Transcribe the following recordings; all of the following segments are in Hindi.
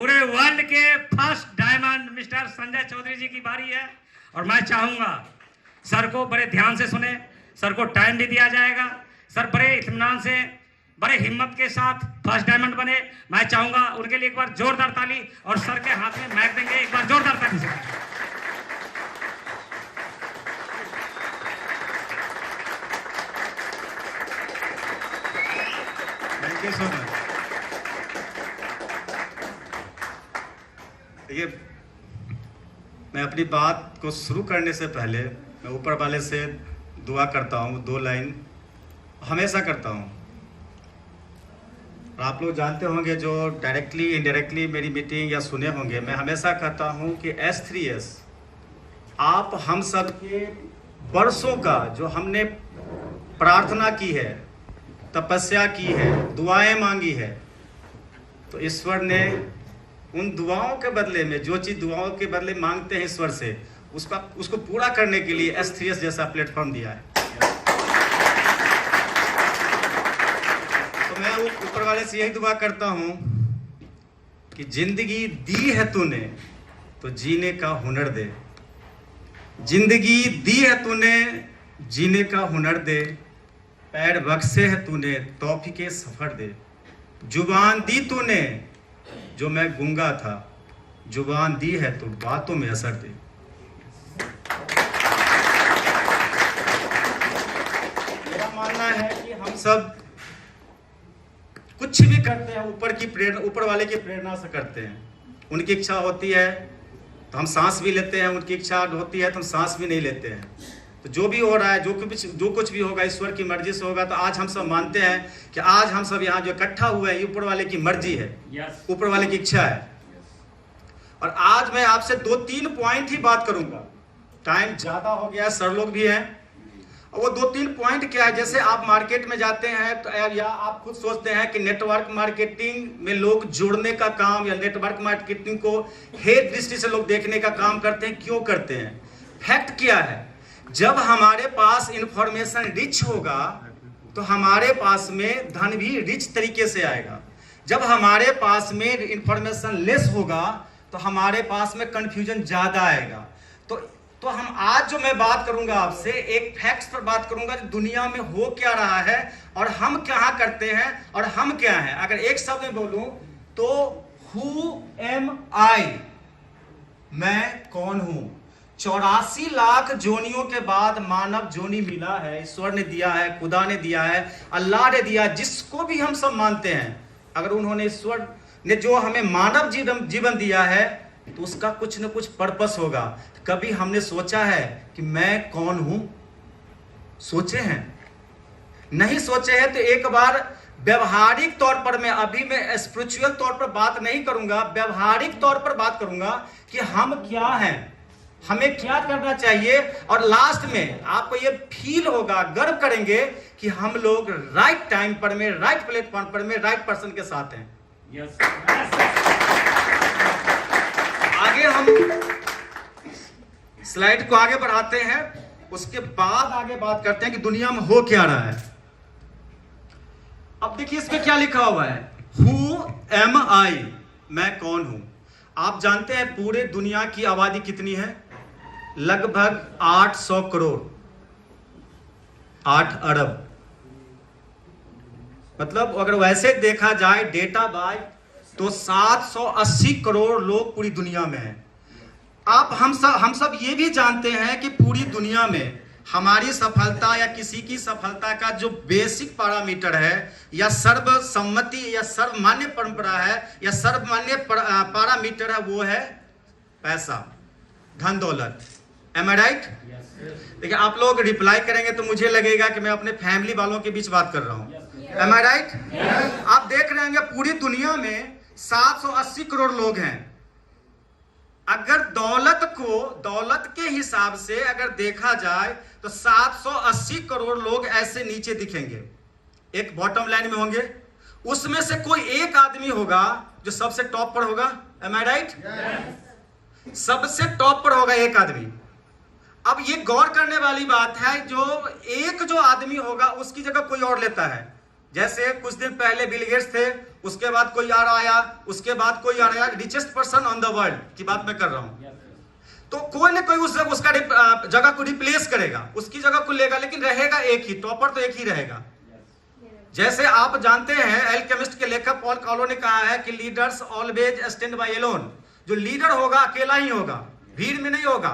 पूरे वर्ल्ड के first diamond mister Sanjay Chaudhary ji की बारी है और मैं चाहूंगा सर को बड़े ध्यान से सुने। सर को टाइम भी दिया जाएगा। सर बड़े इत्मीनान से, बड़े हिम्मत के साथ फर्स्ट डायमंड बने। मैं चाहूंगा उनके लिए एक बार जोरदार ताली, और सर के हाथ में माइक देंगे, एक बार जोरदार ताली से। Thank you so much. देखिए, मैं अपनी बात को शुरू करने से पहले मैं ऊपर वाले से दुआ करता हूँ। 2 लाइन हमेशा करता हूँ। और आप लोग जानते होंगे जो डायरेक्टली इनडायरेक्टली मेरी मीटिंग या सुने होंगे, मैं हमेशा कहता हूँ कि S3S आप हम सब के वर्षों का जो हमने प्रार्थना की है, तपस्या की है, दुआएं मांगी है, तो ईश्वर ने उन दुआओं के बदले में, जो चीज़ दुआओं के बदले मांगते हैं ईश्वर से, उसको पूरा करने के लिए S3S जैसा प्लेटफॉर्म दिया है। तो मैं ऊपर वाले से यही दुआ करता हूँ कि जिंदगी दी है तूने तो जीने का हुनर दे। जिंदगी दी है तूने, जीने का हुनर दे। पैर बख्शे है तूने, तौफीके सफर दे। जुबान दी तूने, जो मैं गूंगा था, जुबान दी है तो बातों में असर दे। मेरा मानना है कि हम सब कुछ भी करते हैं ऊपर की प्रेरणा, ऊपर वाले की प्रेरणा से करते हैं। उनकी इच्छा होती है तो हम सांस भी लेते हैं, उनकी इच्छा होती है तो हम सांस भी नहीं लेते हैं। तो जो भी हो रहा है, जो कुछ भी होगा ईश्वर की मर्जी से होगा। तो आज हम सब मानते हैं कि आज हम सब यहाँ जो इकट्ठा हुए हैं, ऊपर वाले की मर्जी है, ऊपर वाले की इच्छा है। और आज मैं आपसे 2-3 पॉइंट ही बात करूंगा। टाइम ज्यादा हो गया, सर लोग भी हैं। और वो 2-3 पॉइंट क्या है, जैसे आप मार्केट में जाते हैं तो या आप खुद सोचते हैं कि नेटवर्क मार्केटिंग में लोग जुड़ने का काम या नेटवर्क मार्केटिंग को हेट दृष्टि से लोग देखने का काम करते हैं। क्यों करते हैं? फैक्ट क्या है? जब हमारे पास इंफॉर्मेशन रिच होगा तो हमारे पास में धन भी रिच तरीके से आएगा। जब हमारे पास में इंफॉर्मेशन लेस होगा तो हमारे पास में कंफ्यूजन ज्यादा आएगा। तो हम आज जो मैं बात करूंगा आपसे, एक फैक्ट्स पर बात करूंगा, जो दुनिया में हो क्या रहा है और हम क्या करते हैं और हम क्या हैं। अगर एक शब्द में बोलूं तो हु एम आई, मैं कौन हूं। 84 लाख जोनियों के बाद मानव जोनी मिला है। ईश्वर ने दिया है, खुदा ने दिया है, अल्लाह ने दिया, जिसको भी हम सब मानते हैं। अगर उन्होंने, ईश्वर ने जो हमें मानव जीवन दिया है तो उसका कुछ न कुछ पर्पस होगा। कभी हमने सोचा है कि मैं कौन हूं? सोचे हैं? नहीं सोचे हैं। तो एक बार व्यवहारिक तौर पर, मैं स्पिरिचुअल तौर पर बात नहीं करूंगा, व्यवहारिक तौर पर बात करूंगा कि हम क्या हैं, हमें क्या करना चाहिए। और लास्ट में आपको ये फील होगा, गर्व करेंगे कि हम लोग राइट टाइम पर में, राइट प्लेटफॉर्म पर में, राइट पर्सन के साथ हैं। आगे हम स्लाइड को आगे बढ़ाते हैं, उसके बाद आगे बात करते हैं कि दुनिया में हो क्या रहा है। अब देखिए इसमें क्या लिखा हुआ है, हु एम आई, मैं कौन हूं। आप जानते हैं पूरे दुनिया की आबादी कितनी है? लगभग 800 करोड़, 8 अरब। मतलब अगर वैसे देखा जाए डेटा बाय, तो 780 करोड़ लोग पूरी दुनिया में हैं। हम सब ये भी जानते हैं कि पूरी दुनिया में हमारी सफलता या किसी की सफलता का जो बेसिक पैरामीटर है, या सर्वसम्मति या सर्वमान्य परंपरा है, या सर्वमान्य पैरामीटर है, वो है पैसा, धन दौलत। Am I right? देखिए, आप लोग रिप्लाई करेंगे तो मुझे लगेगा कि मैं अपने फैमिली वालों के बीच बात कर रहा हूं। Am I right? आप देख रहे होंगे पूरी दुनिया में 780 करोड़ लोग हैं। अगर दौलत के हिसाब से अगर देखा जाए तो 780 करोड़ लोग ऐसे नीचे दिखेंगे, एक बॉटम लाइन में होंगे। उसमें से कोई एक आदमी होगा जो सबसे टॉप पर होगा। Am I right? सबसे टॉप पर होगा एक आदमी। अब ये गौर करने वाली बात है, जो आदमी होगा उसकी जगह कोई और लेता है। जैसे कुछ दिन पहले बिल गेट्स थे, उसके बाद कोई और आया, उसके बाद कोई और आया। Richest person on the world की बात मैं कर रहा हूं। तो कोई ना कोई उसका जगह को रिप्लेस करेगा, उसकी जगह को लेगा, लेकिन रहेगा एक ही, टॉपर तो एक ही रहेगा। जैसे आप जानते हैं एल्केमिस्ट के लेखक पॉल कालो ने कहा है कि leaders always stand by alone. जो लीडर होगा अकेला ही होगा, भीड़ में नहीं होगा।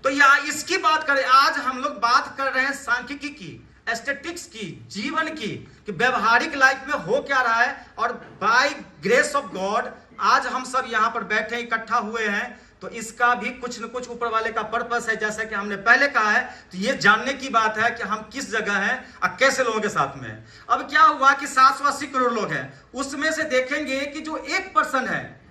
तो या इसकी बात करें, आज हम लोग बात कर रहे हैं सांख्यिकी की, एस्थेटिक्स की, जीवन की, कि व्यवहारिक लाइफ में हो क्या रहा है। और बाय ग्रेस ऑफ गॉड आज हम सब यहां पर बैठे इकट्ठा हुए हैं, तो इसका भी कुछ न कुछ ऊपर वाले का पर्पस है। जैसा कि हमने पहले कहा है, तो ये जानने की बात है कि हम किस जगह हैं और कैसे लोगों के साथ में हैं। अब क्या हुआ कि 780 करोड़ लोग हैं, उसमें से देखेंगे कि जो 1% है,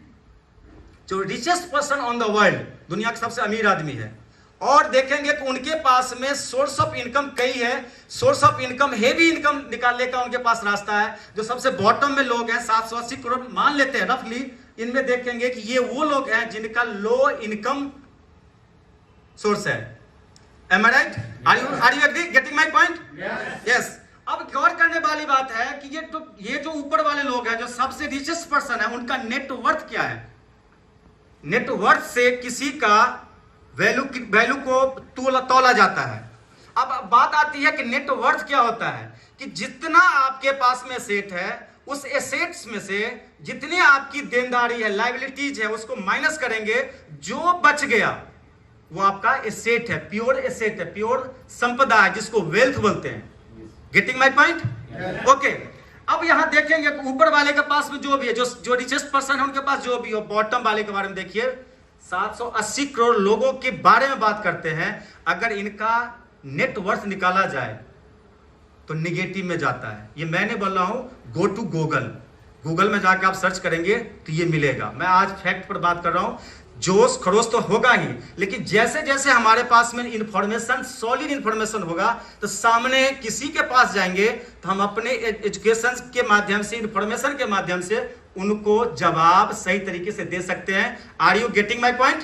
जो richest person on the world, दुनिया का सबसे अमीर आदमी है, और देखेंगे कि उनके पास में सोर्स ऑफ इनकम कई है। Source of income, heavy income निकालने का उनके पास रास्ता है। जो सबसे बॉटम में लोग हैं, 780 करोड़ मान लेते हैं रफली, इनमें देखेंगे कि ये वो लोग हैं जिनका लो इनकम सोर्स है। Am I right? Are you agree? Getting my point? Yes. अब गौर करने वाली बात है कि ये जो ऊपर वाले लोग हैं, जो सबसे रिचेस्ट पर्सन है, उनका नेटवर्थ क्या है। नेटवर्थ से किसी का वैल्यू को तोला जाता है। अब बात आती है कि नेटवर्थ क्या होता है, कि जितना आपके पास में एसेट है, उस एसेट्स में से जितनी आपकी देनदारी है, लायबिलिटीज है, उसको माइनस करेंगे, जो बच गया वो आपका एसेट है, प्योर एसेट है, प्योर संपदा है, जिसको वेल्थ बोलते हैं। Getting my point? ओके। अब यहां देखेंगे ऊपर वाले के पास में जो भी है, जो रिचेस्ट पर्सन है उनके पास जो भी हो, बॉटम वाले के बारे में देखिए, 780 करोड़ लोगों के बारे में बात करते हैं। अगर इनका नेटवर्थ निकाला जाए तो निगेटिव में जाता है। ये मैंने बोल रहा हूं, गो टू गूगल में जाके आप सर्च करेंगे तो ये मिलेगा। मैं आज फैक्ट पर बात कर रहा हूं। जोश खरोश तो होगा ही, लेकिन जैसे जैसे हमारे पास में इंफॉर्मेशन, सॉलिड इंफॉर्मेशन होगा, तो सामने किसी के पास जाएंगे तो हम अपने एजुकेशन के माध्यम से, इंफॉर्मेशन के माध्यम से उनको जवाब सही तरीके से दे सकते हैं। Are you getting my point?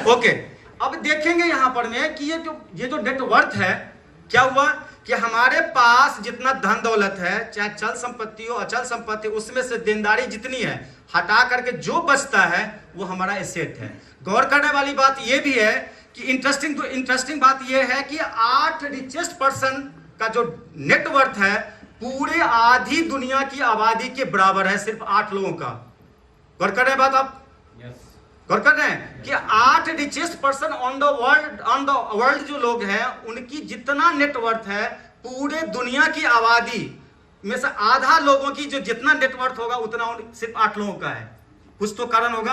Okay. अब देखेंगे यहां पर में कि ये जो नेटवर्थ है, क्या हुआ कि हमारे पास जितना धन दौलत है, चाहे चल संपत्ति हो, अचल संपत्ति, उसमें से देनदारी जितनी है हटा करके जो बचता है वो हमारा एसेट है। गौर करने वाली बात यह भी है कि इंटरेस्टिंग बात यह है कि 8 रिचेस्ट पर्सन का जो नेटवर्थ है पूरे आधी दुनिया की आबादी के बराबर है, सिर्फ 8 लोगों का। गौर कर रहे हैं बात आप? गौर कर रहे हैं कि 8 richest person on the world जो लोग हैं, उनकी जितना नेटवर्थ है पूरे दुनिया की आबादी में से आधा लोगों की जो जितना नेटवर्थ होगा उतना सिर्फ 8 लोगों का है। कुछ तो कारण होगा।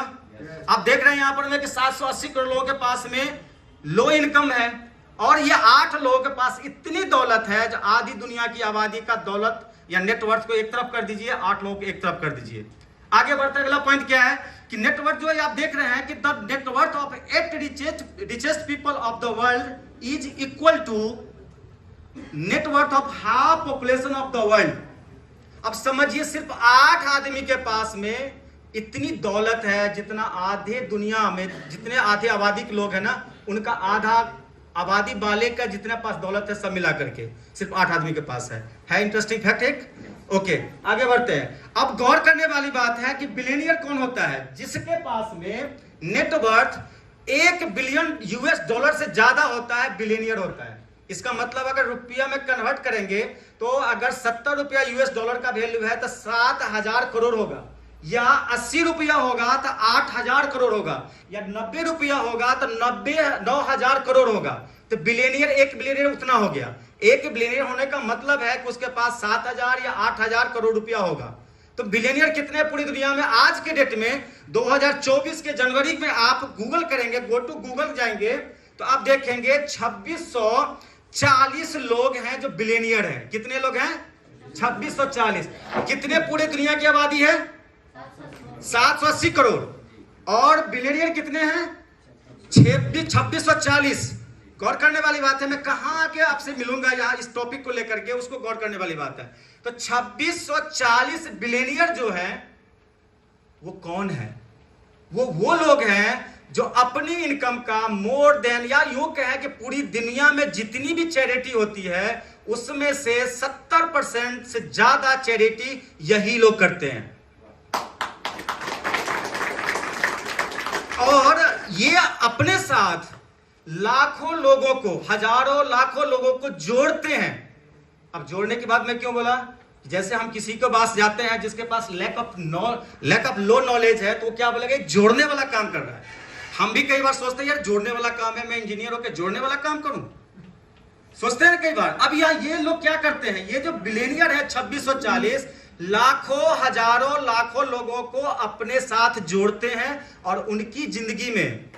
आप देख रहे हैं यहां पर में कि 780 करोड़ लोगों के पास में लो इनकम है, और ये 8 लोगों के पास इतनी दौलत है, जो आधी दुनिया की आबादी का दौलत या नेटवर्थ को एक तरफ कर दीजिए, 8 लोगों को एक तरफ कर दीजिए। आगे बढ़ते अगला पॉइंट क्या है कि नेटवर्थ जो है आप देख रहे हैं कि the net worth of 8 richest people of the world is equal to net worth of half population of the world. अब समझिए, सिर्फ 8 आदमी के पास में इतनी दौलत है जितना आधे दुनिया में, जितने आधे आबादी के लोग हैं ना, उनका आधा आबादी वाले का जितना पास दौलत है सब मिला करके सिर्फ 8 आदमी के पास है। इंटरेस्टिंग फैक्ट एक। ओके, आगे बढ़ते हैं। अब गौर करने वाली बात है कि बिलियनियर कौन होता है? जिसके पास में नेटवर्थ 1 बिलियन US डॉलर से ज्यादा होता है, बिलियनियर होता है। इसका मतलब अगर रुपया में कन्वर्ट करेंगे तो अगर 70 रुपया US डॉलर का वैल्यू है तो 7,000 करोड़ होगा, या 80 रुपया होगा तो 8,000 करोड़ होगा, या 90 रुपया होगा तो 9,000 करोड़ होगा। तो बिलियनियर, 1 बिलियनियर उतना हो गया। 1 बिलियनियर होने का मतलब है कि उसके पास 7,000 या 8,000 करोड़ रुपया होगा। तो बिलियनियर कितने पूरी दुनिया में? आज के डेट में 2024 के जनवरी में आप गूगल करेंगे, गो टू गूगल जाएंगे तो आप देखेंगे 2640 लोग हैं जो बिलियनियर हैं। कितने लोग हैं? 2640। कितने पूरे दुनिया की आबादी है? 780 करोड़। और बिलियनियर कितने हैं? 2640। गौर करने वाली बात है। मैं कहां आके आपसे मिलूंगा यहां इस टॉपिक को लेकर के, उसको गौर करने वाली बात है। तो 2640 बिलियनियर जो है वो कौन है? वो लोग हैं जो अपनी इनकम का मोर देन, या यूं कहें कि पूरी दुनिया में जितनी भी चैरिटी होती है उसमें से 70% से ज्यादा चैरिटी यही लोग करते हैं। और ये अपने साथ लाखों लोगों को, हजारों लाखों लोगों को जोड़ते हैं। अब जोड़ने की बात मैं क्यों बोला, जैसे हम किसी के पास जाते हैं जिसके पास लैक ऑफ लो नॉलेज है, तो क्या बोलेगा, जोड़ने वाला काम कर रहा है। हम भी कई बार सोचते हैं यार जोड़ने वाला काम है, मैं इंजीनियर होकर जोड़ने वाला काम करूं, सोचते हैं कई बार। अब ये लोग क्या करते हैं, ये जो बिलियनियर है 2640 लाखों हजारों लाखों लोगों को अपने साथ जोड़ते हैं और उनकी जिंदगी में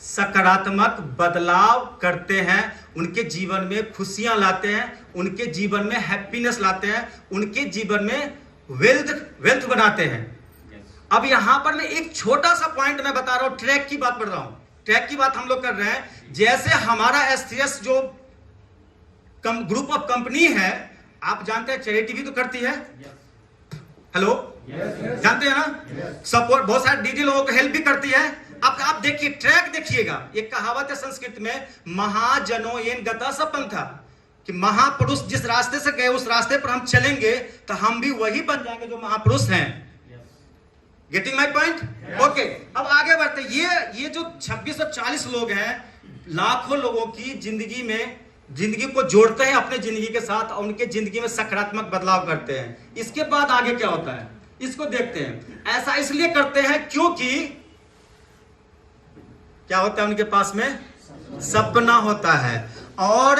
सकारात्मक बदलाव करते हैं, उनके जीवन में खुशियां लाते हैं, उनके जीवन में हैप्पीनेस लाते हैं, उनके जीवन में वेल्थ बनाते हैं। अब यहां पर मैं एक छोटा सा पॉइंट मैं बता रहा हूं, ट्रैक की बात पढ़ रहा हूं, ट्रैक की बात हम लोग कर रहे हैं। जैसे हमारा एसटीएस जो ग्रुप ऑफ कंपनी है, आप जानते हैं चैरिटी भी तो करती है, हेलो जानते हैं ना, सपोर्ट बहुत सारे डीडी लोगों को हेल्प भी करती है। अब आप देखिए, ट्रैक देखिएगा, एक कहावत है संस्कृत में, महाजनो येन गता सपन था, कि महापुरुष जिस रास्ते से गए उस रास्ते पर हम चलेंगे तो हम भी वही बन जाएंगे जो महापुरुष हैं। Getting my point? ओके, अब आगे बढ़ते। ये जो 2640 लोग हैं, लाखों लोगों की जिंदगी को जोड़ते हैं अपने जिंदगी के साथ और उनके जिंदगी में सकारात्मक बदलाव करते हैं। इसके बाद आगे क्या होता है, इसको देखते हैं। ऐसा इसलिए करते हैं क्योंकि क्या होता है, उनके पास में सपना होता है। और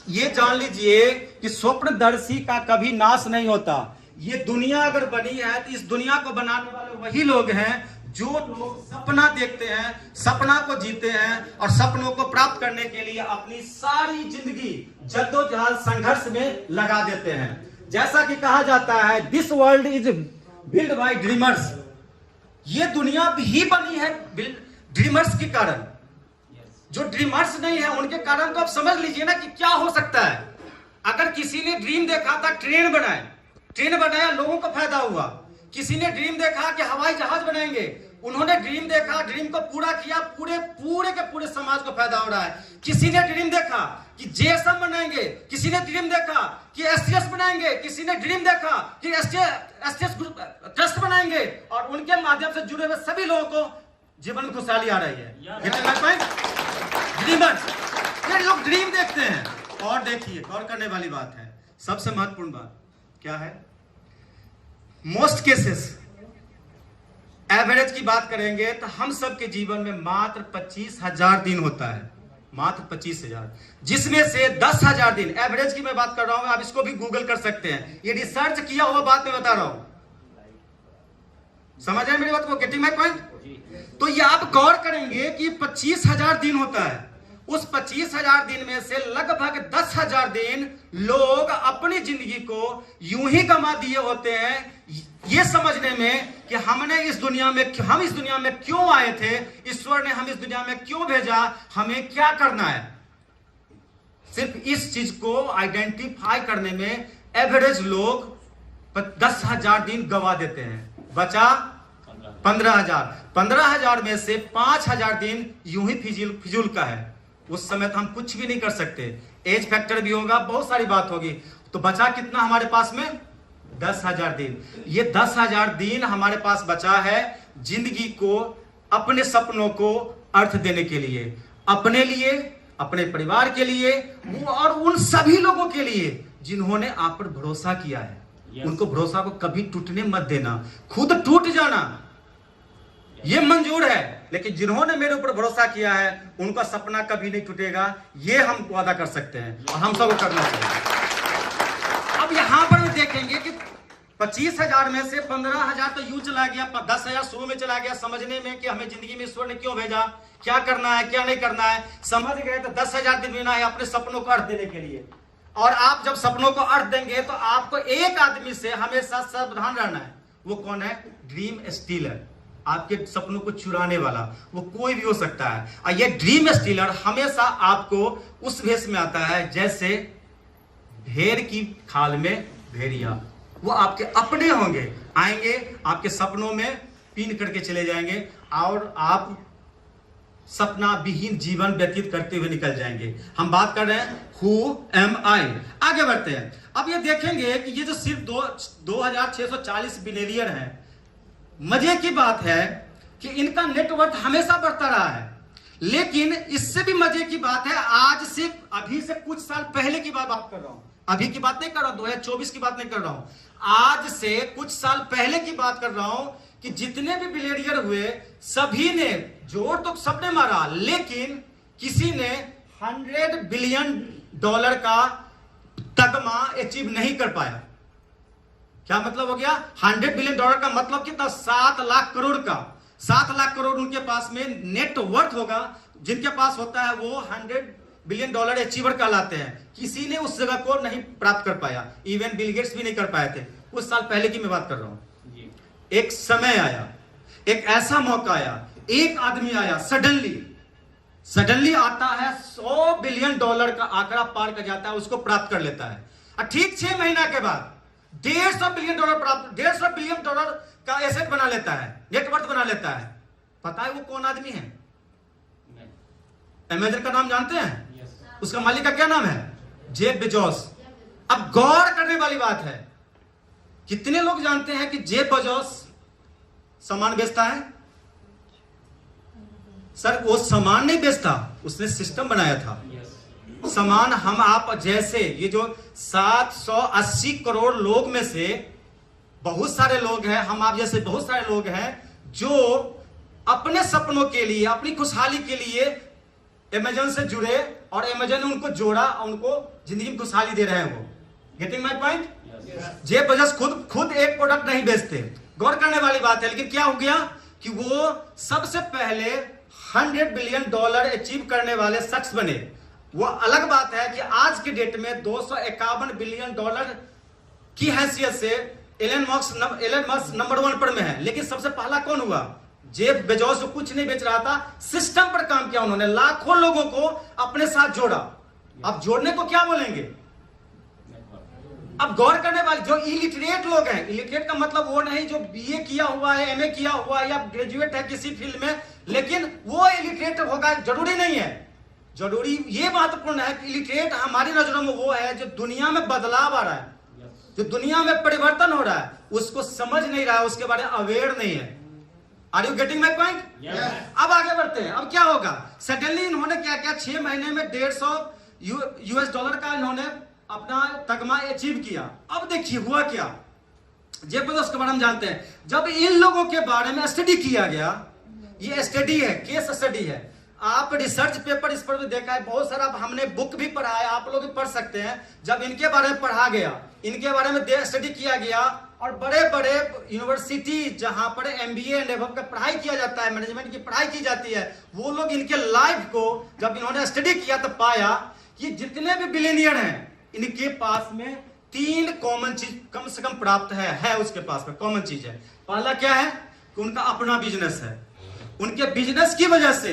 ये जान लीजिए कि स्वप्नदर्शी का कभी नाश नहीं होता। ये दुनिया अगर बनी है तो इस दुनिया को बनाने वाले वही लोग हैं जो लोग सपना देखते हैं, सपना को जीते हैं और सपनों को प्राप्त करने के लिए अपनी सारी जिंदगी जद्दोजहद संघर्ष में लगा देते हैं। जैसा कि कहा जाता है, this world is build by dreamers. ये दुनिया भी बनी है ड्रीमर्स के कारण। जो ड्रीमर्स नहीं है उनके कारण तो आप समझ लीजिए ना कि क्या हो सकता है। अगर किसी ने ड्रीम देखा था ट्रेन बनाया, लोगों को फायदा हुआ। किसी ने ड्रीम देखा कि हवाई जहाज बनाएंगे, उन्होंने ड्रीम देखा, ड्रीम को पूरा किया, पूरे के पूरे समाज को फायदा हो रहा है। किसी ने ड्रीम देखा कि जेएसएम बनाएंगे, किसी ने ड्रीम देखा कि एसटीएस बनाएंगे, किसी ने ड्रीम देखा कि एसटीएस ट्रस्ट बनाएंगे, और उनके माध्यम से जुड़े हुए सभी लोगों को जीवन में खुशहाली आ रही है। ड्रीमर्स, ये लोग ड्रीम देखते हैं। और देखिए, गौर करने वाली बात है, सबसे महत्वपूर्ण बात क्या है, मोस्ट केसेस एवरेज की बात करेंगे तो हम सबके जीवन में मात्र 25,000 दिन होता है, मात्र 25,000, जिसमें से 10,000 दिन एवरेज की मैं बात कर रहा हूं। आप इसको भी गूगल कर सकते हैं, ये रिसर्च किया हुआ बात मैं बता रहा हूं। समझ रहे मेरी बात को? Getting my point? तो ये आप गौर करेंगे कि 25,000 दिन होता है। उस 25,000 दिन में से लगभग 10,000 दिन लोग अपनी जिंदगी को यूं ही गंवा दिए होते हैं, ये समझने में कि हम इस दुनिया में क्यों आए थे, ईश्वर ने हम इस दुनिया में क्यों भेजा, हमें क्या करना है। सिर्फ इस चीज को आइडेंटिफाई करने में एवरेज लोग 10,000 दिन गंवा देते हैं। बचा 15,000 में से 5,000 दिन यूं ही फिजूल का है। उस समय तो हम कुछ भी नहीं कर सकते, एज फैक्टर भी होगा, बहुत सारी बात होगी। तो बचा कितना हमारे पास में? 10,000 दिन। ये 10,000 दिन हमारे पास बचा है जिंदगी को, अपने सपनों को अर्थ देने के लिए, अपने लिए, अपने परिवार के लिए और उन सभी लोगों के लिए जिन्होंने आप पर भरोसा किया है। उनको भरोसा को कभी टूटने मत देना, खुद टूट जाना ये मंजूर है, लेकिन जिन्होंने मेरे ऊपर भरोसा किया है उनका सपना कभी नहीं टूटेगा, ये हम वादा कर सकते हैं और हम सबको करना चाहिए। अब यहां पर देखेंगे कि 25,000 में से 15,000 तो यूं चला गया, 10,000 शुरू में चला गया समझने में कि हमें जिंदगी में ईश्वर ने क्यों भेजा, क्या करना है क्या नहीं करना है, समझ गए तो 10,000 दिन बिना है अपने सपनों को अर्थ देने के लिए। और आप जब सपनों को अर्थ देंगे तो आपको एक आदमी से हमेशा सावधान रहना है। वो कौन है? ड्रीम स्टीलर, आपके सपनों को चुराने वाला, वो कोई भी हो सकता है। और ये ड्रीम स्टीलर हमेशा आपको उस भेष में आता है जैसे भेड़ की खाल में भेड़िया। वो आपके अपने होंगे, आएंगे आपके सपनों में पिन करके चले जाएंगे और आप सपना विहीन जीवन व्यतीत करते हुए निकल जाएंगे। हम बात कर रहे हैं हु एम आई। आगे बढ़ते हैं। अब ये देखेंगे कि ये जो सिर्फ 2640 बिलियनियर हैं, मजे की बात है कि इनका नेटवर्थ हमेशा बढ़ता रहा है। लेकिन इससे भी मजे की बात है, आज से अभी से कुछ साल पहले की बात कर रहा हूं, अभी की बात नहीं कर रहा हूं, 2024 की बात नहीं कर रहा हूं, आज से कुछ साल पहले की बात कर रहा हूं कि जितने भी बिलियनियर हुए सभी ने जोर तो सबने मारा, लेकिन किसी ने $100 बिलियन का तगमा अचीव नहीं कर पाया। क्या मतलब हो गया? $100 बिलियन का मतलब कितना? 7 लाख करोड़ का। 7 लाख करोड़ उनके पास में नेटवर्थ होगा। जिनके पास होता है वो $100 बिलियन अचीवर कहलाते हैं। किसी ने उस जगह को नहीं प्राप्त कर पाया, इवन बिल गेट्स भी नहीं कर पाए थे। कुछ साल पहले की मैं बात कर रहा हूं। एक समय आया, एक ऐसा मौका आया, एक आदमी आया, सडनली आता है, $100 बिलियन का आंकड़ा पार कर जाता है, उसको प्राप्त कर लेता है। और ठीक 6 महीना के बाद $150 बिलियन प्राप्त, $150 बिलियन का एसेट बना लेता है, नेटवर्थ बना लेता है। पता है वो कौन आदमी है? अमेज़न का नाम जानते हैं? उसका मालिक का क्या नाम है? Jeff Bezos. अब गौर करने वाली बात है, कितने लोग जानते हैं कि जेफ बेजोस सामान बेचता है? सर वो सामान नहीं बेचता, उसने सिस्टम बनाया था। सामान हम आप जैसे ये जो 780 करोड़ लोग में से बहुत सारे लोग हैं, हम आप जैसे बहुत सारे लोग हैं जो अपने सपनों के लिए, अपनी खुशहाली के लिए अमेज़न से जुड़े और अमेज़न ने उनको जोड़ा और उनको जिंदगी में खुशहाली दे रहे हैं। वो getting my point? Jeff Bezos खुद एक प्रोडक्ट नहीं बेचते। गौर करने वाली बात है। लेकिन क्या हो गया कि वो सबसे पहले $100 बिलियन अचीव करने वाले शख्स बने। वो अलग बात है कि आज के डेट में $251 बिलियन की हैसियत से एलन मस्क नंबर 1 पर में है। लेकिन सबसे पहला कौन हुआ? जेफ बेजोस, जो कुछ नहीं बेच रहा था, सिस्टम पर काम किया उन्होंने, लाखों लोगों को अपने साथ जोड़ा। अब जोड़ने को क्या बोलेंगे? अब गौर करने वाले जो इलिटरेट लोग हैं, इलिटरेट का मतलब वो नहीं जो बीए किया हुआ है, एमए किया हुआ है या ग्रेजुएट है किसी फील्ड में, लेकिन वो इलिटरेट होगा जरूरी नहीं है। जरूरी ये महत्वपूर्ण है कि इलिटरेट हमारी नजरों में वो है जो दुनिया में बदलाव आ रहा है, जो दुनिया में परिवर्तन हो रहा है, उसको समझ नहीं रहा है, उसके बारे में अवेयर नहीं है। Are you getting my point? अब आगे बढ़ते हैं। अब क्या होगा? सडनली इन्होंने क्या किया? 6 महीने में $150 का इन्होंने अपना तगमा अचीव किया। अब देखिए हुआ क्या। जेफ बेजोस के बारे में जानते हैं। जब इन लोगों के बारे में स्टडी किया गया, ये स्टडी है, केस स्टडी है, आप रिसर्च पेपर इस पर भी देखा है, बहुत सारा हमने बुक भी पढ़ा है, आप लोग भी पढ़ सकते हैं। जब इनके बारे में पढ़ा गया, इनके बारे में स्टडी किया गया और बड़े बड़े यूनिवर्सिटी जहां पर MBA एंड एबव का पढ़ाई किया जाता है, मैनेजमेंट की पढ़ाई की जाती है, वो लोग इनके लाइफ को जब इन्होंने स्टडी किया तो पाया कि जितने भी बिलियनियर हैं इनके पास में 3 कॉमन चीज कम से कम प्राप्त है उसके पास में कॉमन चीज है। पहला क्या है कि उनका अपना बिजनेस है। उनके बिजनेस की वजह से,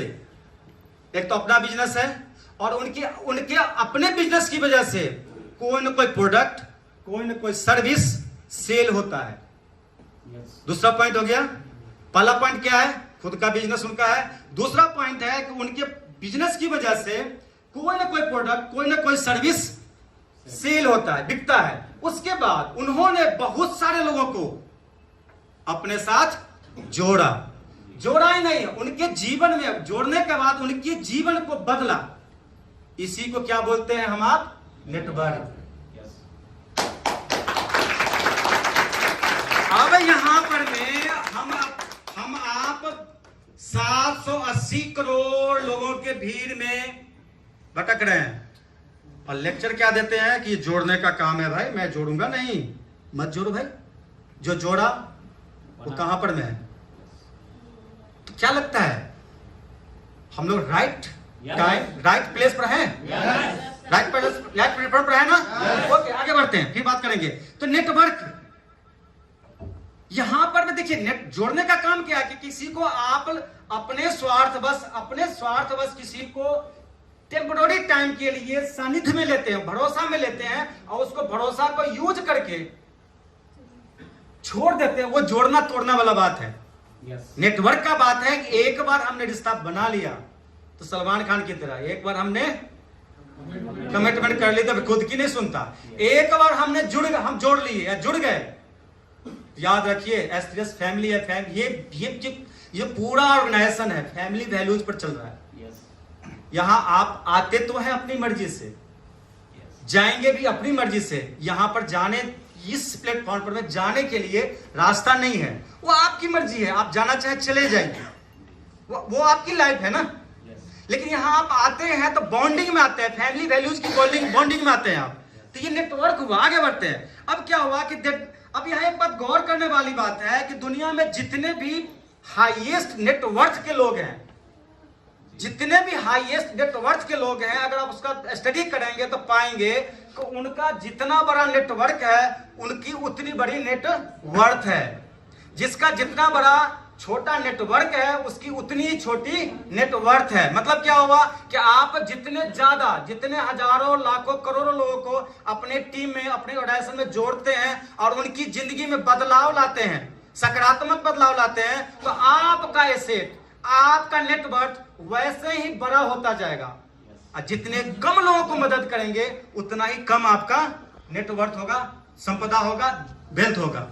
एक तो अपना बिजनेस है और उनके अपने बिजनेस की वजह से कोई ना कोई प्रोडक्ट, कोई ना कोई सर्विस सेल होता है। दूसरा पॉइंट हो गया। पहला पॉइंट क्या है? खुद का बिजनेस उनका है। दूसरा पॉइंट है कि उनके बिजनेस की वजह से कोई ना कोई प्रोडक्ट, कोई ना कोई सर्विस सेल होता है, बिकता है। उसके बाद उन्होंने बहुत सारे लोगों को अपने साथ जोड़ा ही नहीं, उनके जीवन में जोड़ने के बाद उनके जीवन को बदला। इसी को क्या बोलते हैं हम आप? नेटवर्क। अब यहां पर में हम आप 780 करोड़ लोगों के भीड़ में भटक रहे हैं और लेक्चर क्या देते हैं कि जोड़ने का काम है। भाई मैं जोड़ूंगा नहीं, मत जोड़ो भाई। जो जोड़ा वो कहां पर में है? तो क्या लगता है हम लोग राइट प्लेस पर हैं? राइट प्लेटफॉर्म पर है ना? ओके, आगे बढ़ते हैं, फिर बात करेंगे। तो नेटवर्क यहां पर में देखिए, नेट जोड़ने का काम क्या है कि किसी को आप अपने स्वार्थवश किसी को टेम्पोररी टाइम के लिए सानिध्य में लेते हैं, भरोसा में लेते हैं और उसको भरोसा को यूज करके छोड़ देते हैं। वो जोड़ना तोड़ना वाला बात है। नेटवर्क का बात है कि एक बार हमने रिश्ता बना लिया, तो सलमान खान की तरह एक बार हमने कमिटमेंट कर ली तो खुद की नहीं सुनता, एक बार हमने हम जोड़ लिए या जुड़ गए, याद रखिए एसटीएस फैमिली है। ये पूरा ऑर्गेनाइजेशन है फैमिली वैल्यूज पर चल रहा है। यहां आप आते तो हैं अपनी मर्जी से, जाएंगे भी अपनी मर्जी से। यहां पर जाने, इस प्लेटफॉर्म पर जाने के लिए रास्ता नहीं है, वो आपकी मर्जी है, आप जाना चाहे चले जाइए, वो आपकी लाइफ है ना। लेकिन यहां आप आते हैं तो बॉन्डिंग में आते हैं, फैमिली वैल्यूज की बॉन्डिंग में आते हैं आप, तो ये नेटवर्क हुआ, आगे बढ़ते हैं। अब क्या हुआ कि अब यहां एक बात गौर करने वाली बात है कि दुनिया में जितने भी हाईएस्ट नेटवर्थ के लोग हैं, जितने भी हाईएस्ट नेटवर्थ के लोग हैं, अगर आप उसका स्टडी करेंगे तो पाएंगे कि उनका जितना बड़ा नेटवर्क है उनकी उतनी बड़ी नेटवर्थ है। जिसका जितना बड़ा छोटा नेटवर्क है उसकी उतनी ही छोटी नेटवर्थ है। मतलब क्या हुआ कि आप जितने हजारों लाखों करोड़ों लोगों को अपने टीम में, अपने ऑर्गेनाइजेशन में जोड़ते हैं और उनकी जिंदगी में बदलाव लाते हैं, सकारात्मक बदलाव लाते हैं, तो आपका एसेट, आपका नेटवर्थ वैसे ही बड़ा होता जाएगा। और जितने कम लोगों को मदद करेंगे उतना ही कम आपका नेटवर्थ होगा, संपदा होगा, वेल्थ होगा।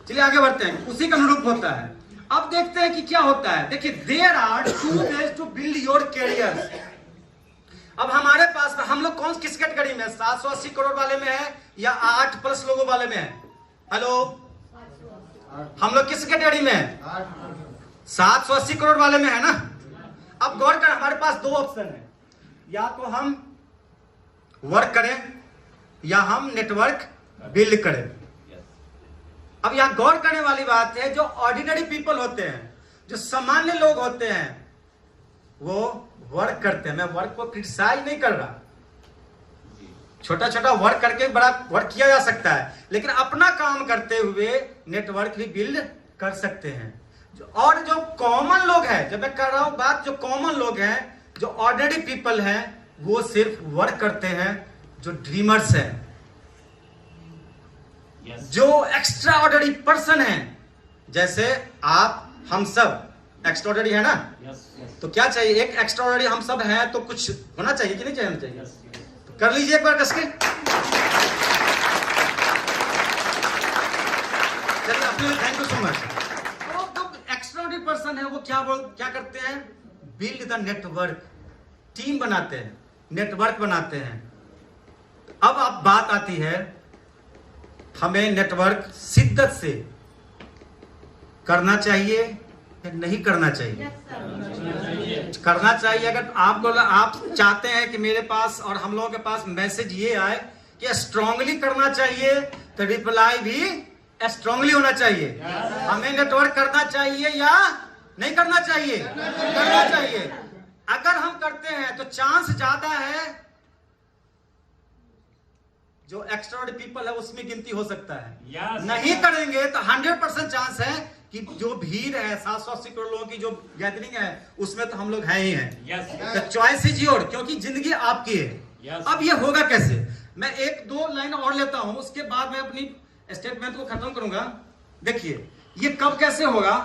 चलिए आगे बढ़ते हैं, उसी का अनुरूप होता है। अब देखते हैं कि क्या होता है। देखिए, there are 2 ways to build your career. अब हमारे पास हम लोग कौन किस कैटेगरी में, 780 करोड़ वाले में है या 8+ लोगों वाले में है? हेलो, हम लोग किस कैटेगरी में है? 780 करोड़ वाले में है ना। अब गौर कर, हमारे पास 2 ऑप्शन है, या तो हम वर्क करें या हम नेटवर्क बिल्ड करें। अब यहां गौर करने वाली बात है, जो ऑर्डिनरी पीपल होते हैं, जो सामान्य लोग होते हैं, वो वर्क करते हैं। मैं वर्क को क्रिटिसाइज नहीं कर रहा, छोटा छोटा वर्क करके बड़ा वर्क किया जा सकता है, लेकिन अपना काम करते हुए नेटवर्क भी बिल्ड कर सकते हैं। और जो कॉमन लोग हैं, जब मैं कर रहा हूं बात, जो कॉमन लोग हैं, जो ऑर्डिनरी पीपल हैं, वो सिर्फ वर्क करते हैं। जो ड्रीमर्स हैं, जो एक्स्ट्रा ऑर्डिनरी पर्सन है, जैसे आप, हम सब एक्स्ट्रा ऑर्डिनरी है ना। तो क्या चाहिए, एक एक्स्ट्रा ऑर्डिनरी हम सब हैं तो कुछ होना चाहिए कि नहीं चाहिए? तो कर लीजिए एक बार कस के। चलिए, अपने थैंक यू सो मच। तो जो एक्स्ट्रा ऑर्डिनरी पर्सन है वो क्या करते हैं? बिल्ड द नेटवर्क, टीम बनाते हैं, नेटवर्क बनाते हैं। अब बात आती है, हमें नेटवर्क शिद्दत से करना चाहिए या नहीं करना चाहिए? करना चाहिए। अगर आप चाहते हैं कि मेरे पास और हम लोगों के पास मैसेज ये आए कि स्ट्रांगली करना चाहिए, तो रिप्लाई भी स्ट्रांगली होना चाहिए। हमें नेटवर्क करना चाहिए या नहीं करना चाहिए? करना चाहिए। अगर हम करते हैं तो चांस ज्यादा है जो एक्स्ट्राऑर्डिनरी पीपल है उसमें गिनती हो सकता है। नहीं करेंगे तो 100% चांस है कि जो भीड़ है, 780 करोड़ लोगों की जो गैदरिंग है, उसमें तो हम लोग हैं ही हैं। तो चॉइस इज योर, क्योंकि जिंदगी आपकी है। अब ये होगा कैसे? मैं 1-2 लाइन और लेता हूं, उसके बाद मैं अपनी स्टेटमेंट को खत्म करूंगा। देखिए, ये कब कैसे होगा,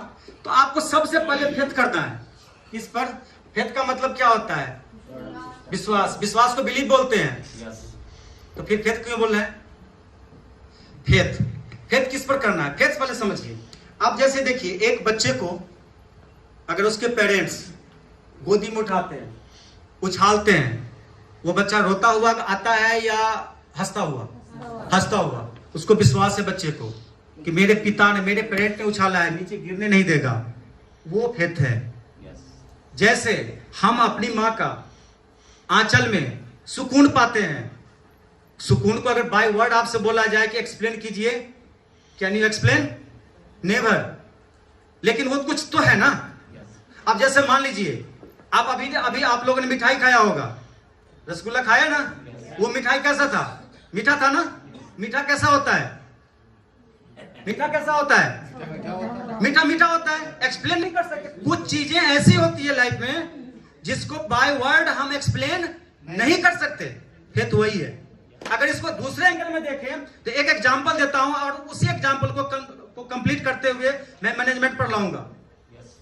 तो आपको सबसे पहले फेथ करना है। इस पर फेथ का मतलब क्या होता है? विश्वास। विश्वास को बिलीव बोलते हैं। तो फिर फेथ क्यों बोल रहे हैं? फेथ किस पर करना है? फेथ पहले समझिए। आप जैसे देखिए, एक बच्चे को अगर उसके पेरेंट्स गोदी में उठाते हैं, उछालते हैं, वो बच्चा रोता हुआ आता है या हंसता हुआ? हंसता हुआ। उसको विश्वास है बच्चे को कि मेरे पिता ने, मेरे पेरेंट ने उछाला है, नीचे गिरने नहीं देगा। वो फेथ है। जैसे हम अपनी माँ का आंचल में सुकून पाते हैं। सुकून को अगर बाय वर्ड आपसे बोला जाए कि एक्सप्लेन कीजिए, कैन यू एक्सप्लेन? नेवर। लेकिन वो कुछ तो है ना। अब जैसे मान लीजिए, आप अभी आप लोगों ने मिठाई खाया होगा, रसगुल्ला खाया ना। वो मिठाई कैसा था? मीठा था ना। मीठा कैसा होता है? मीठा कैसा होता है? मीठा मीठा होता है। एक्सप्लेन नहीं कर सकते। कुछ चीजें ऐसी होती है लाइफ में जिसको बाय वर्ड हम एक्सप्लेन नहीं कर सकते। फेथ वही है। अगर इसको दूसरे एंगल में देखें तो एक एग्जांपल देता हूं और उसी एग्जांपल को कंप्लीट करते हुए मैं मैनेजमेंट पर लाऊंगा,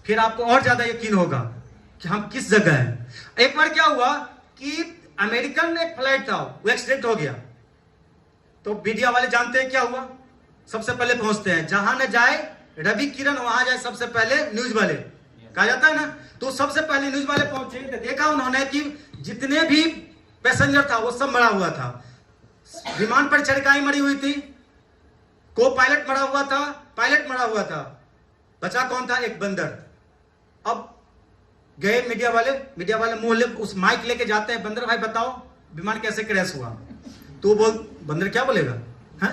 फिर आपको और ज्यादा यकीन होगा। कि हम किस जगह हैं। एक बार क्या हुआ कि अमेरिकन में एक फ्लाइट था, वो एक्सीडेंट हो गया, तो मीडिया वाले जानते हैं क्या हुआ, सबसे पहले पहुंचते हैं, जहां न जाए रवि किरण वहां जाए सबसे पहले न्यूज वाले, कहा जाता है ना। तो सबसे पहले न्यूज वाले पहुंचे, तो देखा उन्होंने कि जितने भी पैसेंजर था वो सब मरा हुआ था। विमान पर चढ़काई मरी हुई थी, को पायलट मरा हुआ था, पायलट मरा हुआ था, बचा कौन था, एक बंदर। अब गए मीडिया वाले मुंह उस माइक लेके जाते हैं, बंदर भाई बताओ विमान कैसे क्रैश हुआ। तो बोल, बंदर क्या बोलेगा, है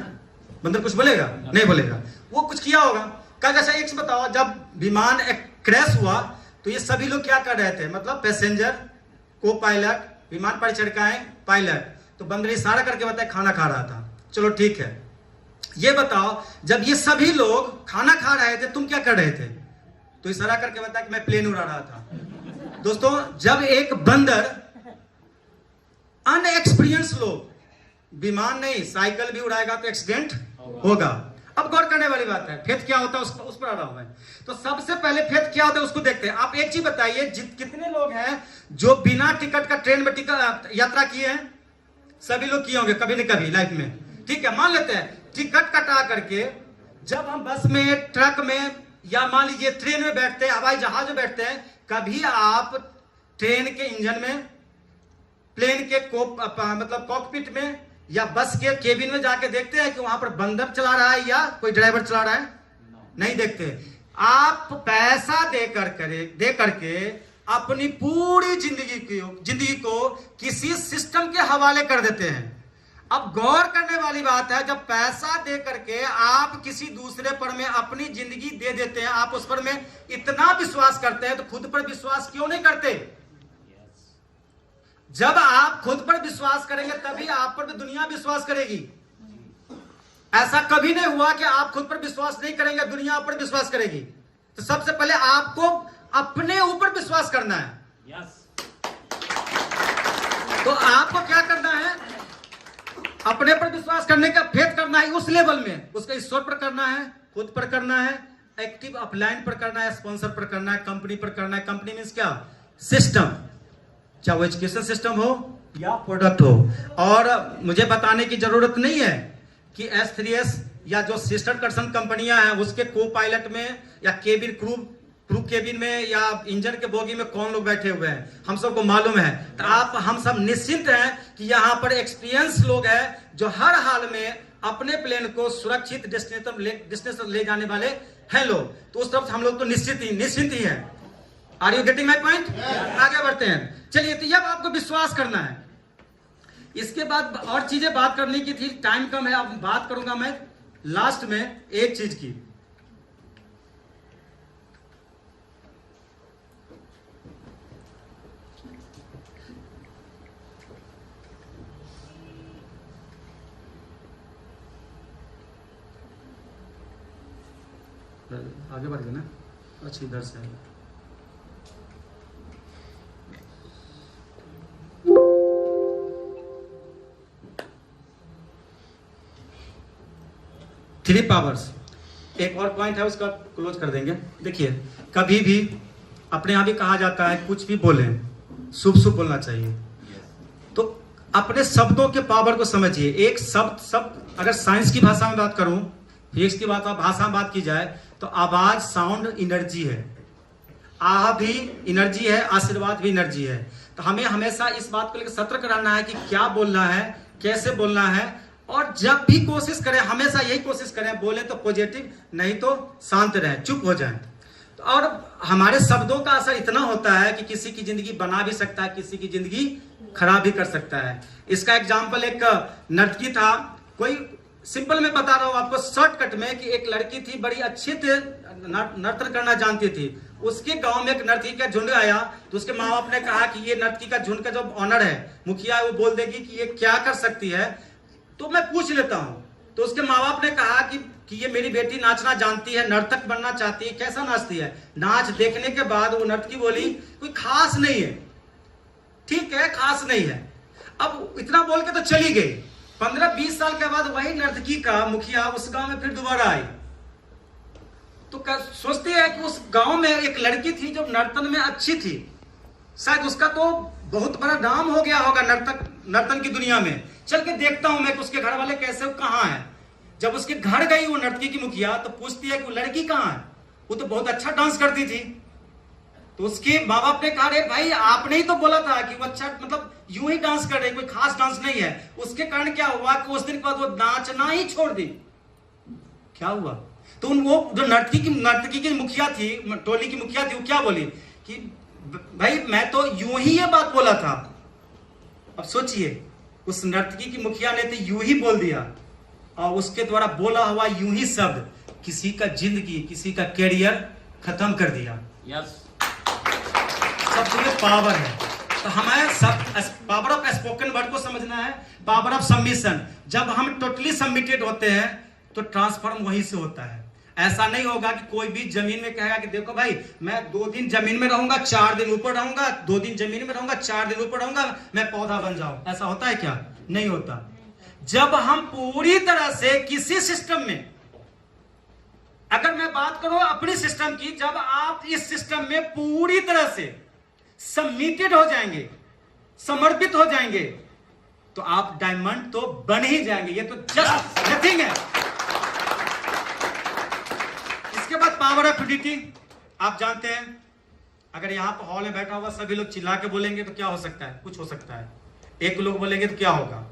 बंदर कुछ बोलेगा नहीं बोलेगा, वो कुछ किया होगा। कहा अच्छा एक बताओ, जब विमान क्रैश हुआ तो ये सभी लोग क्या कर रहे थे, मतलब पैसेंजर, को पायलट, विमान पर चढ़काए पायलट। तो बंदर इशारा करके बताया खाना खा रहा था। चलो ठीक है, ये बताओ जब ये सभी लोग खाना खा रहे थे तुम क्या कर रहे थे, तो इशारा करके बताया कि मैं प्लेन उड़ा रहा था। दोस्तों जब एक बंदर, अनएक्सपीरियंस लोग, विमान नहीं साइकिल भी उड़ाएगा तो एक्सीडेंट होगा। अब गौर करने वाली बात है, फेथ क्या होता है उस पर आ रहा हूं मैं। तो सबसे पहले फेथ क्या होता है उसको देखते हैं। आप एक चीज बताइए, कितने लोग हैं जो बिना टिकट का ट्रेन में यात्रा किए हैं, सभी लोग किए होंगे कभी न कभी लाइफ में, ठीक है। मान लेते हैं टिकट कटा करके जब हम बस में, ट्रक में, या मान लीजिए ट्रेन में बैठते हैं, हवाई जहाज में बैठते हैं, कभी आप ट्रेन के इंजन में, प्लेन के मतलब कॉकपिट में या बस के केबिन में जाके देखते हैं कि वहां पर बंदर चला रहा है या कोई ड्राइवर चला रहा है? नहीं देखते। आप पैसा दे करके अपनी पूरी जिंदगी को किसी सिस्टम के हवाले कर देते हैं। अब गौर करने वाली बात है, जब पैसा दे करके आप किसी दूसरे पर में अपनी जिंदगी दे देते हैं, आप उस पर में इतना विश्वास करते हैं, तो खुद पर विश्वास क्यों नहीं करते? जब आप खुद पर विश्वास करेंगे तभी आप पर भी दुनिया विश्वास करेगी। ऐसा कभी नहीं हुआ कि आप खुद पर विश्वास नहीं करेंगे दुनिया आप पर विश्वास करेगी। तो सबसे पहले आपको अपने ऊपर विश्वास करना है। तो आपको क्या करना है, अपने पर विश्वास करने का, फेथ करना है उस लेवल में, उसका ईश्वर पर करना है, खुद पर करना है, एक्टिव अपलाइन पर करना है, स्पॉन्सर पर करना है, कंपनी पर करना है। कंपनी मींस क्या, सिस्टम, चाहे वो एजुकेशन सिस्टम हो या प्रोडक्ट हो। और मुझे बताने की जरूरत नहीं है कि S3S या जो सिस्टर कंसर्न कंपनियां हैं उसके को पायलट में या केबिन क्रू केबिन में या इंजन के बोगी में कौन लोग बैठे हुए हैं, हम सबको मालूम है। तो हम सब निश्चिंत हैं कि यहाँ पर एक्सपीरियंस लोग हैं जो हर हाल में अपने प्लेन को सुरक्षित डेस्टिनेशन ले जाने वाले हैं लोग। तो उस तरफ हम लोग तो निश्चिंत ही हैं। Are you getting my point? आगे बढ़ते हैं। चलिए, तो अब आपको विश्वास करना है। इसके बाद और चीजें बात करने की थी, टाइम कम है, अब बात करूंगा मैं लास्ट में एक चीज की। आगे बढ़ गए ना, अच्छी इधर से है। थ्री पावर्स, एक और पॉइंट है उसका क्लोज कर देंगे। देखिए, कभी भी अपने यहाँ भी कहा जाता है कुछ भी बोले शुभ बोलना चाहिए। तो अपने शब्दों के पावर को समझिए। एक शब्द अगर साइंस की भाषा में बात करूं, फिजिक्स की भाषा में बात की जाए तो आवाज, साउंड एनर्जी है, आह भी एनर्जी है, आशीर्वाद भी एनर्जी है। तो हमें हमेशा इस बात को लेकर सतर्क रहना है कि क्या बोलना है, कैसे बोलना है। और जब भी कोशिश करें, हमेशा यही कोशिश करें, बोले तो पॉजिटिव, नहीं तो शांत रहें, चुप हो जाएं। तो और हमारे शब्दों का असर इतना होता है कि किसी की जिंदगी बना भी सकता है, किसी की जिंदगी खराब भी कर सकता है। इसका एग्जाम्पल एक नर्तकी था, कोई सिंपल में बता रहा हूं आपको शॉर्टकट में, कि एक लड़की थी, बड़ी अच्छी नर्तन करना जानती थी। उसके गांव में एक नर्तकी का झुंड आया, तो उसके माँ बाप ने कहा कि ये नर्तकी का झुंड का जो ऑनर है, मुखिया है, वो बोल देगी कि ये क्या कर सकती है, तो मैं पूछ लेता हूं। तो उसके माँ बाप ने कहा कि ये मेरी बेटी नाचना जानती है, नर्तक बनना चाहती है, कैसा नाचती है। नाच देखने के बाद वो नर्तकी बोली कोई खास नहीं है। ठीक है, खास नहीं है। अब इतना बोल के तो चली गई। 15-20 साल के बाद वही नर्तकी का मुखिया उस गांव में फिर दोबारा आई, तो सोचते हैं कि उस गांव में एक लड़की थी जो नर्तन में अच्छी थी, शायद उसका तो बहुत बड़ा नाम हो गया होगा नर्तन की दुनिया में। चल के देखता हूं मैं कि उसके घर वाले कैसे, कहाँ है। जब उसके घर गई वो नर्तकी की मुखिया, तो पूछती है कि वो लड़की कहाँ है। वो तो बहुत अच्छा डांस करती थी। तो उसके माँ बाप ने कहा, अरे भाई आपने ही तो बोला था कि वो अच्छा, मतलब यूं ही डांस कर रही, कोई खास डांस नहीं है। उसके कारण क्या हुआ कि उस दिन के बाद वो नाचना ही छोड़ दी। क्या हुआ? तो वो जो नर्तकी की मुखिया थी, टोली की मुखिया थी, वो क्या बोली कि भाई मैं तो यूं ही ये बात बोला था। अब सोचिए, उस नर्तकी की मुखिया ने तो यूं ही बोल दिया, और उसके द्वारा बोला हुआ यूं ही शब्द किसी का जिंदगी, किसी का कैरियर खत्म कर दिया। यस, सब में पावर है। तो हमें सब पावर ऑफ स्पोकन वर्ड को समझना है, पावर ऑफ सबमिशन। जब हम टोटली सबमिटेड होते हैं तो ट्रांसफॉर्म वहीं से होता है। ऐसा नहीं होगा कि कोई भी जमीन में कहेगा कि देखो भाई मैं 2 दिन जमीन में रहूंगा, 4 दिन ऊपर रहूंगा, 2 दिन जमीन में रहूंगा, 4 दिन ऊपर रहूंगा, मैं पौधा बन जाऊं। ऐसा होता है क्या? नहीं होता। जब हम पूरी तरह से किसी सिस्टम में, अगर मैं बात करूं अपनी सिस्टम की, जब आप इस सिस्टम में पूरी तरह से सबमिटेड हो जाएंगे, समर्पित हो जाएंगे, तो आप डायमंड तो बन ही जाएंगे। ये तो जस्ट नथिंग है। इसके बाद पावर ऑफ यूनिटी। आप जानते हैं, अगर यहां पर हॉल में बैठा हुआ सभी लोग चिल्ला के बोलेंगे तो क्या हो सकता है? कुछ हो सकता है। एक लोग बोलेंगे तो क्या होगा?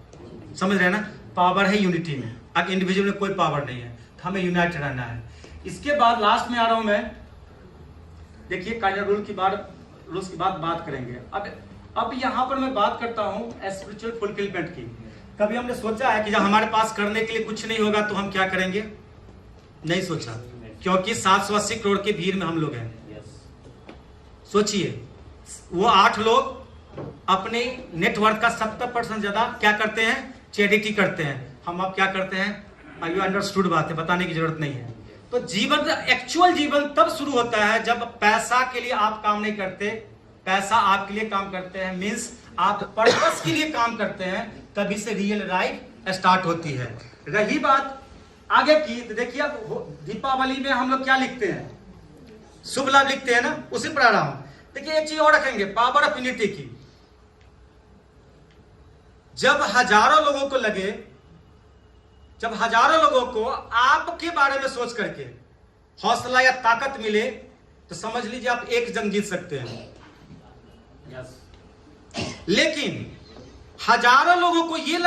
समझ रहे हैं ना? पावर है यूनिटी में। अब इंडिविजुअल में कोई पावर नहीं है, तो हमें यूनाइटेड रहना है। इसके बाद लास्ट में आ रहा हूं मैं। देखिए, कायदा रूल्स की बात करेंगे। अब यहां पर मैं बात करता हूं स्पिरिचुअल फुलफिलमेंट की। कभी हमने सोचा है कि जब हमारे पास करने के लिए कुछ नहीं होगा तो हम क्या करेंगे? नहीं सोचा, क्योंकि 780 करोड़ की भीड़ में हम लोग हैं। सोचिए, वो 8 लोग अपने नेटवर्क का 70% ज्यादा क्या करते हैं? चैरिटी करते हैं। हम अब क्या करते हैं? यू अंडरस्टूड बात है, बताने की जरूरत नहीं है। तो जीवन, एक्चुअल जीवन तब शुरू होता है जब पैसा के लिए आप काम नहीं करते, पैसा आपके लिए काम करते हैं। मींस आप पर्पस के लिए काम करते हैं, तभी से रियल लाइफ स्टार्ट होती है। रही बात आगे की, तो देखिए अब दीपावली में हम लोग क्या लिखते हैं? शुभ लाभ लिखते हैं ना, उसी पर आ रहा हूं। देखिए एक चीज और रखेंगे, पावर ऑफ यूनिटी की। जब हजारों लोगों को आपके बारे में सोच करके हौसला या ताकत मिले, तो समझ लीजिए आप एक जंग जीत सकते हैं। लेकिन हजारों लोगों को ये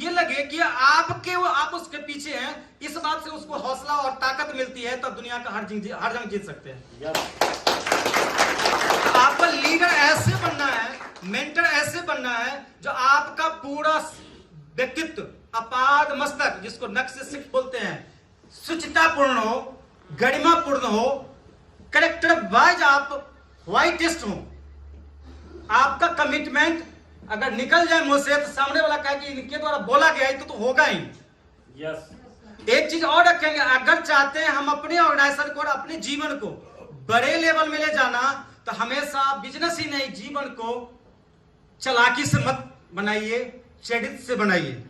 लगे कि आप उसके पीछे हैं, इस बात से उसको हौसला और ताकत मिलती है, तब दुनिया का हर जंग जीत सकते हैं। आपका लीडर ऐसे बनना है, मेंटर ऐसे बनना है, जो आपका पूरा व्यक्तित्व अपाद मस्तक, जिसको नक्शे सिख बोलते हैं, शुचितापूर्ण हो, गरिमापूर्ण हो, कैरेक्टर वाइज आप वाइटेस्ट हो। आपका कमिटमेंट अगर निकल जाए मुंह से, तो सामने वाला कहे कि इनके द्वारा बोला गया है तो होगा ही। एक चीज और रखेंगे, अगर चाहते हैं हम अपने ऑर्गेनाइजेशन को और अपने जीवन को बड़े लेवल में ले जाना, तो हमेशा बिजनेस ही नहीं, जीवन को चालाकी से मत बनाइए, चरित्र से बनाइए।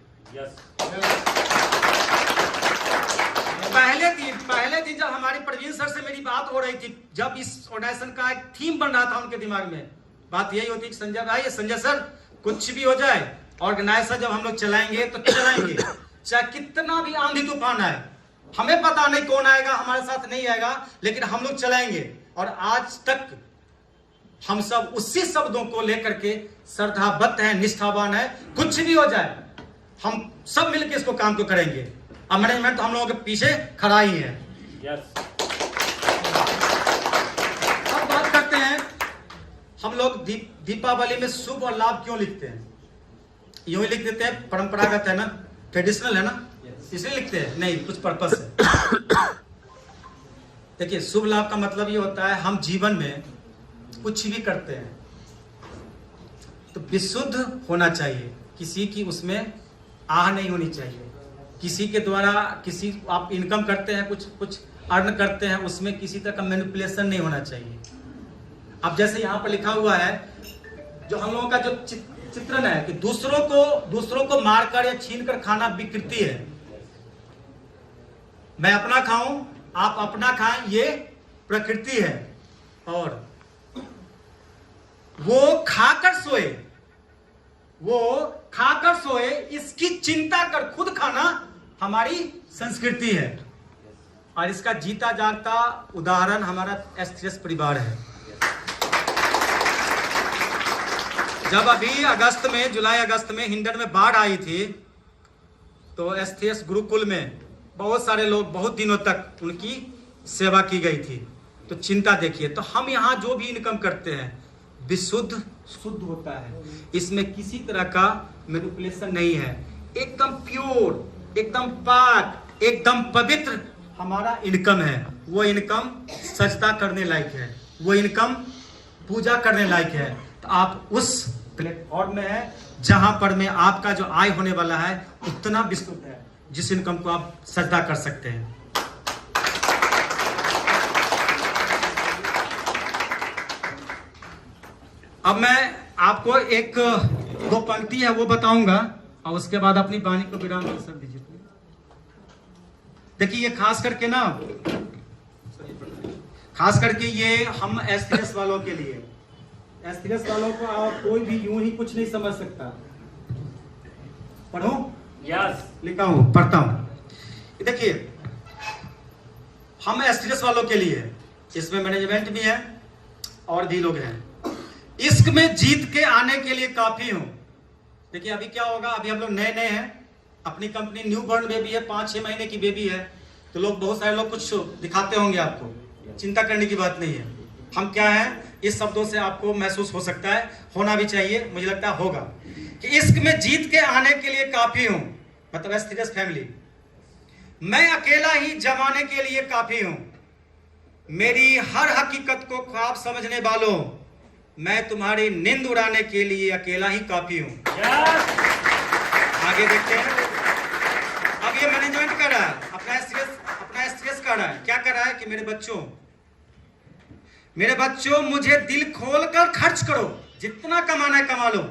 पहले दिन जब हमारे प्रवीण सर से मेरी बात हो रही थी, जब इस ऑर्गेनाइजेशन का एक थीम बन रहा था उनके दिमाग में, बात यही होती कि संजय भाई, संजय सर, कुछ भी हो जाए, ऑर्गेनाइजेशन जब हम लोग चलाएंगे तो चलाएंगे, चाहे कितना भी आंधी तूफान आए। हमें पता नहीं कौन आएगा, हमारे साथ नहीं आएगा, लेकिन हम लोग चलाएंगे। और आज तक हम सब उसी शब्दों को लेकर के श्रद्धाबद्ध है, निष्ठावान है। कुछ भी हो जाए, हम सब मिलकर इसको काम को करेंगे। अब मैनेजमेंट तो हम लोगों के पीछे खड़ा ही है। अब बात करते हैं, हम लोग दीपावली में शुभ और लाभ क्यों लिखते हैं? यूं ही लिख देते हैं, परंपरागत है ना, ट्रेडिशनल है ना, इसलिए लिखते हैं? नहीं, कुछ पर्पस है। देखिए, शुभ लाभ का मतलब ये होता है, हम जीवन में कुछ भी करते हैं तो विशुद्ध होना चाहिए, किसी की उसमें आह नहीं होनी चाहिए। किसी के द्वारा आप इनकम करते हैं, कुछ अर्न करते हैं, उसमें किसी तरह का मैनिपुलेशन नहीं होना चाहिए। अब जैसे यहाँ पर लिखा हुआ है, जो हम लोगों का जो चित्रण है कि दूसरों को मारकर या छीनकर खाना विकृति है। मैं अपना खाऊं, आप अपना खाएं, ये प्रकृति है। और वो खाकर सोए, वो खाकर सोए, इसकी चिंता कर खुद खाना हमारी संस्कृति है। और इसका जीता जागता उदाहरण हमारा एसटीएस परिवार है। जब अभी अगस्त में, जुलाई अगस्त में हिंडन में बाढ़ आई थी, तो एसटीएस गुरुकुल में बहुत सारे लोग बहुत दिनों तक उनकी सेवा की गई थी। तो चिंता देखिए, तो हम यहाँ जो भी इनकम करते हैं विशुद्ध शुद्ध होता है, इसमें किसी तरह का मैनिपुलेशन नहीं है, एकदम प्योर, एकदम पाक, एकदम पवित्र हमारा इनकम है। वो इनकम सजदा करने लायक है, वो इनकम पूजा करने लायक है। तो आप उस प्लेटफॉर्म में है जहां पर में आपका जो आय होने वाला है उतना विस्तृत है, जिस इनकम को आप सजदा कर सकते हैं। अब मैं आपको एक दो पंक्ति है वो बताऊंगा और उसके बाद अपनी वाणी को विराम कर दीजिए। देखिए, ये खास करके ये हम एसटीएस वालों के लिए, एसटीएस वालों को आप कोई भी यूं ही कुछ नहीं समझ सकता। पढ़ो, यस, लिखा हूं, पढ़ता हूं। देखिए, हम एसटीएस वालों के लिए, इसमें मैनेजमेंट भी है और भी लोग हैं, इश्क में जीत के आने के लिए काफी हूं। देखिए, अभी क्या होगा, अभी हम लोग नए नए हैं, अपनी कंपनी न्यू बॉर्न बेबी है, 5-6 महीने की बेबी है, तो लोग, बहुत सारे लोग कुछ दिखाते होंगे आपको, चिंता करने की बात नहीं है। हम क्या है, इस शब्दों से आपको महसूस हो सकता है, होना भी चाहिए, मुझे लगता है होगा, कि इश्क में जीत के आने के लिए काफी हूं, मतलब एसटीएस फैमिली। मैं अकेला ही जमाने के लिए काफी हूं, मेरी हर हकीकत को ख्वाब समझने वालों, मैं तुम्हारी नींद उड़ाने के लिए अकेला ही काफी हूं। आगे देखते हैं। अब ये मैनेजमेंट कर रहा है, अपना एसटीएस कर रहा है, क्या कर रहा है कि मेरे बच्चों मुझे दिल खोलकर खर्च करो, जितना कमाना है कमा लो,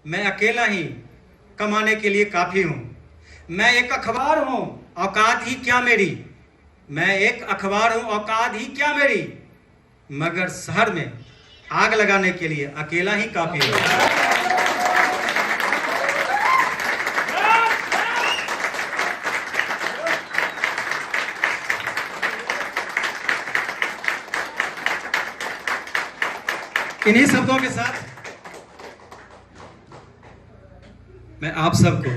मैं अकेला ही कमाने के लिए काफी हूं। मैं एक अखबार हूं, औकात ही क्या मेरी, मैं एक अखबार हूं, औकात ही क्या मेरी, मगर शहर में आग लगाने के लिए अकेला ही काफी हूं। इन्हीं शब्दों के साथ मैं आप सबको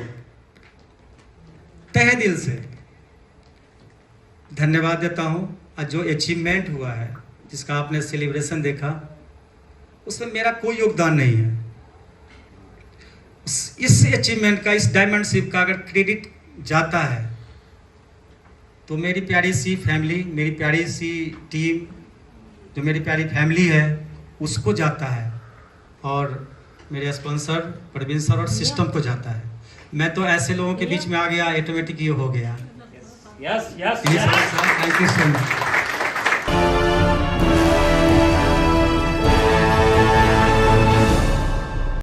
तहे दिल से धन्यवाद देता हूं। और जो अचीवमेंट हुआ है, जिसका आपने सेलिब्रेशन देखा, उसमें मेरा कोई योगदान नहीं है। इस अचीवमेंट का, इस डायमंड शिप का अगर क्रेडिट जाता है तो मेरी प्यारी सी फैमिली, मेरी प्यारी सी टीम, जो मेरी प्यारी फैमिली है, उसको जाता है, और मेरे स्पॉन्सर प्रवीण सर और सिस्टम को जाता है। मैं तो ऐसे लोगों के बीच में आ गया, ऑटोमेटिक ये हो गया। Yes, yes, thank you so much.